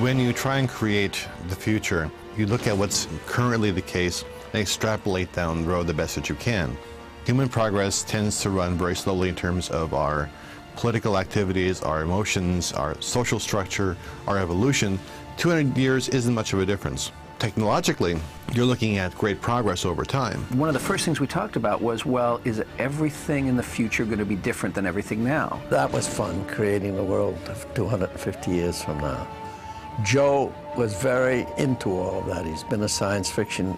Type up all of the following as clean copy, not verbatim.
When you try and create the future, you look at what's currently the case and extrapolate down the road the best that you can. Human progress tends to run very slowly in terms of our political activities, our emotions, our social structure, our evolution. 200 years isn't much of a difference. Technologically, you're looking at great progress over time. One of the first things we talked about was, well, is everything in the future going to be different than everything now? That was fun, creating the world of 250 years from now. Joe was very into all of that. He's been a science fiction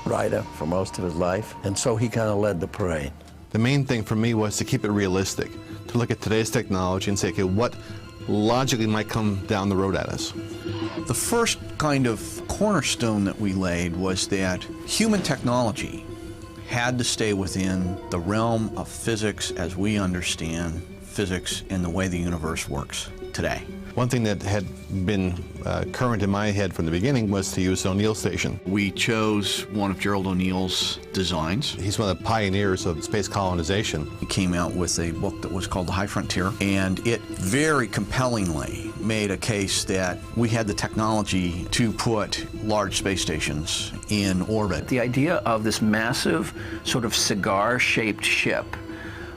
writer for most of his life, and so he kind of led the parade. The main thing for me was to keep it realistic, to look at today's technology and say, okay, what logically might come down the road at us. The first kind of cornerstone that we laid was that human technology had to stay within the realm of physics as we understand physics and the way the universe works today. One thing that had been current in my head from the beginning was to use O'Neill Station. We chose one of Gerald O'Neill's designs. He's one of the pioneers of space colonization. He came out with a book that was called The High Frontier, and it very compellingly made a case that we had the technology to put large space stations in orbit. The idea of this massive sort of cigar-shaped ship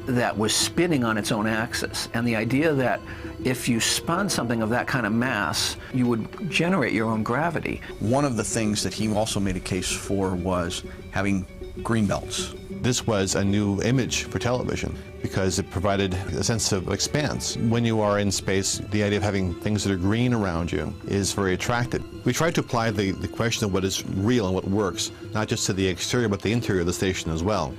that was spinning on its own axis, and the idea that if you spun something of that kind of mass, you would generate your own gravity. One of the things that he also made a case for was having green belts. This was a new image for television because it provided a sense of expanse. When you are in space, the idea of having things that are green around you is very attractive. We tried to apply the question of what is real and what works, not just to the exterior, but the interior of the station as well.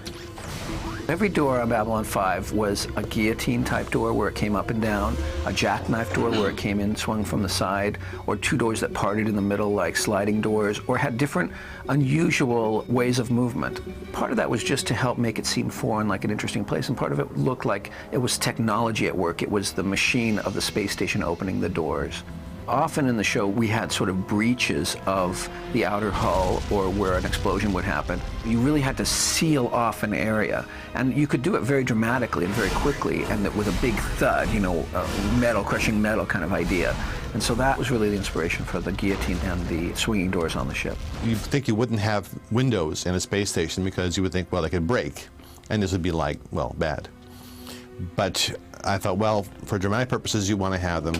Every door on Babylon 5 was a guillotine-type door where it came up and down, a jackknife door where it came in, swung from the side, or two doors that parted in the middle like sliding doors, or had different unusual ways of movement. Part of that was just to help make it seem foreign, like an interesting place, and part of it looked like it was technology at work. It was the machine of the space station opening the doors. Often in the show, we had sort of breaches of the outer hull or where an explosion would happen. You really had to seal off an area, and you could do it very dramatically and very quickly, and with a big thud, you know, metal, crushing metal kind of idea. And so that was really the inspiration for the guillotine and the swinging doors on the ship. You'd think you wouldn't have windows in a space station because you would think, well, they could break, and this would be like, well, bad. But I thought, well, for dramatic purposes, you want to have them.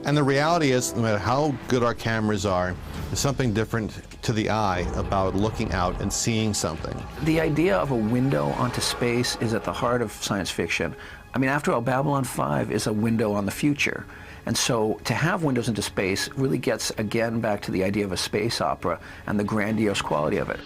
And the reality is, no matter how good our cameras are, there's something different to the eye about looking out and seeing something. The idea of a window onto space is at the heart of science fiction. I mean, after all, Babylon 5 is a window on the future. And so to have windows into space really gets, again, back to the idea of a space opera and the grandiose quality of it.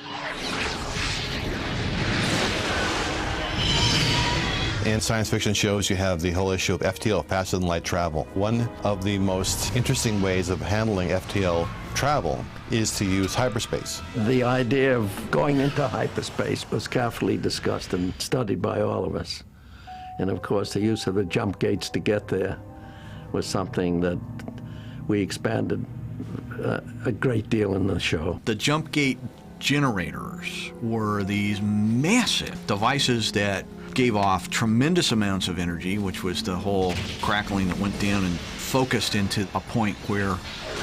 In science fiction shows, you have the whole issue of FTL, faster than light travel. One of the most interesting ways of handling FTL travel is to use hyperspace. The idea of going into hyperspace was carefully discussed and studied by all of us. And of course, the use of the jump gates to get there was something that we expanded a great deal in the show. The jump gate generators were these massive devices that gave off tremendous amounts of energy, which was the whole crackling that went down and focused into a point where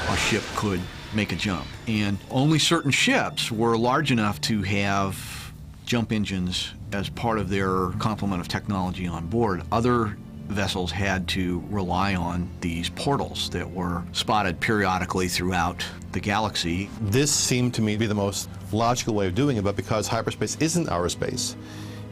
a ship could make a jump. And only certain ships were large enough to have jump engines as part of their complement of technology on board. Other vessels had to rely on these portals that were spotted periodically throughout the galaxy. This seemed to me to be the most logical way of doing it, but because hyperspace isn't our space,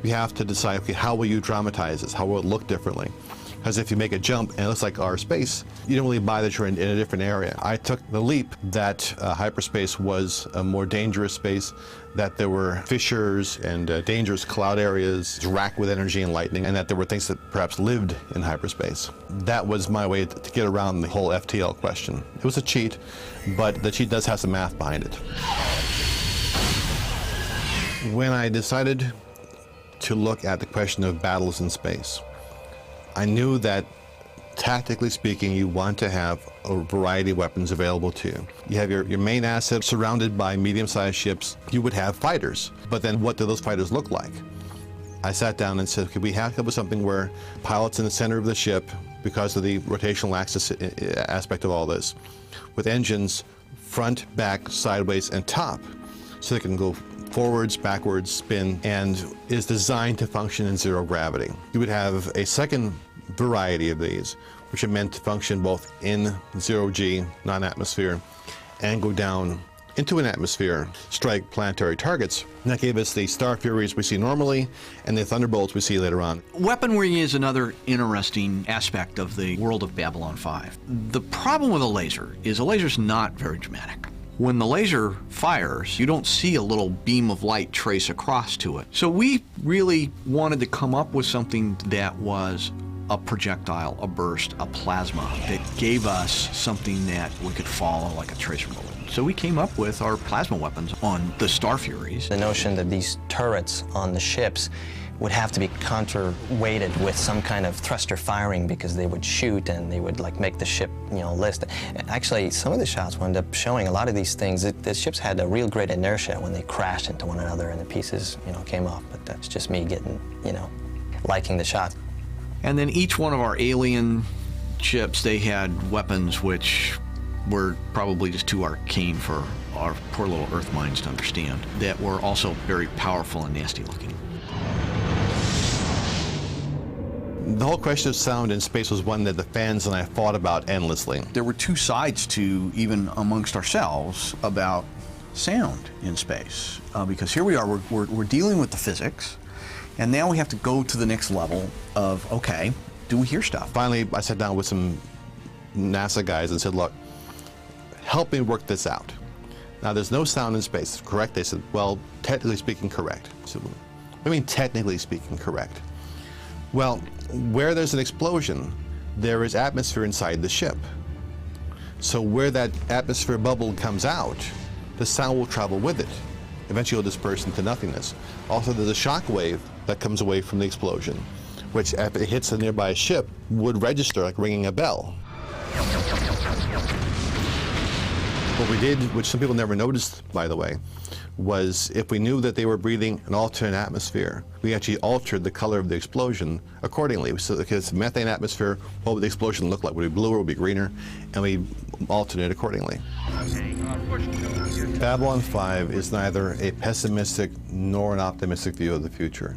you have to decide, okay, how will you dramatize this? How will it look differently? Because if you make a jump and it looks like our space, you don't really buy that you're in a different area. I took the leap that hyperspace was a more dangerous space, that there were fissures and dangerous cloud areas racked with energy and lightning, and that there were things that perhaps lived in hyperspace. That was my way to get around the whole FTL question. It was a cheat, but the cheat does have some math behind it. When I decided to look at the question of battles in space, I knew that, tactically speaking, you want to have a variety of weapons available to you. You have your main asset surrounded by medium-sized ships. You would have fighters, but then what do those fighters look like? I sat down and said, okay, we have to come up with something where pilots in the center of the ship, because of the rotational axis aspect of all this, with engines front, back, sideways, and top, so they can go forwards, backwards, spin, and is designed to function in zero gravity. You would have a second variety of these, which are meant to function both in zero G, non-atmosphere, and go down into an atmosphere, strike planetary targets. And that gave us the Star Furies we see normally and the Thunderbolts we see later on. Weaponry is another interesting aspect of the world of Babylon 5. The problem with a laser is a laser's not very dramatic. When the laser fires, you don't see a little beam of light trace across to it. So we really wanted to come up with something that was a projectile, a burst, a plasma, that gave us something that we could follow like a tracer bullet. So we came up with our plasma weapons on the Star Furies. The notion that these turrets on the ships would have to be counterweighted with some kind of thruster firing because they would shoot and they would like make the ship, list. Actually, some of the shots wound up showing a lot of these things. The ships had a real great inertia when they crashed into one another and the pieces, came off. But that's just me getting, liking the shots. And then each one of our alien ships, they had weapons which were probably just too arcane for our poor little Earth minds to understand, that were also very powerful and nasty looking. The whole question of sound in space was one that the fans and I thought about endlessly. There were two sides to, even amongst ourselves, about sound in space. Because here we are, we're dealing with the physics, and now we have to go to the next level of, okay, do we hear stuff? Finally, I sat down with some NASA guys and said, look, help me work this out. Now, there's no sound in space, correct? They said, well, technically speaking, correct. I said, what do you mean, technically speaking, correct? Well, where there's an explosion, there is atmosphere inside the ship. So where that atmosphere bubble comes out, the sound will travel with it. Eventually it'll disperse into nothingness. Also, there's a shock wave that comes away from the explosion, which if it hits a nearby ship, would register like ringing a bell. What we did, which some people never noticed, by the way, was if we knew that they were breathing an alternate atmosphere, we actually altered the color of the explosion accordingly. So because methane atmosphere, what would the explosion look like? Would it be bluer, would it be greener? And we altered it accordingly. Babylon 5 is neither a pessimistic nor an optimistic view of the future.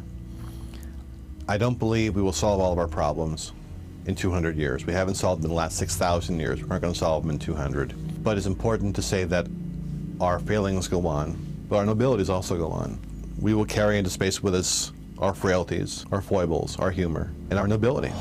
I don't believe we will solve all of our problems in 200 years. We haven't solved them in the last 6,000 years. We aren't going to solve them in 200. But it's important to say that our failings go on, but our nobilities also go on. We will carry into space with us our frailties, our foibles, our humor, and our nobility.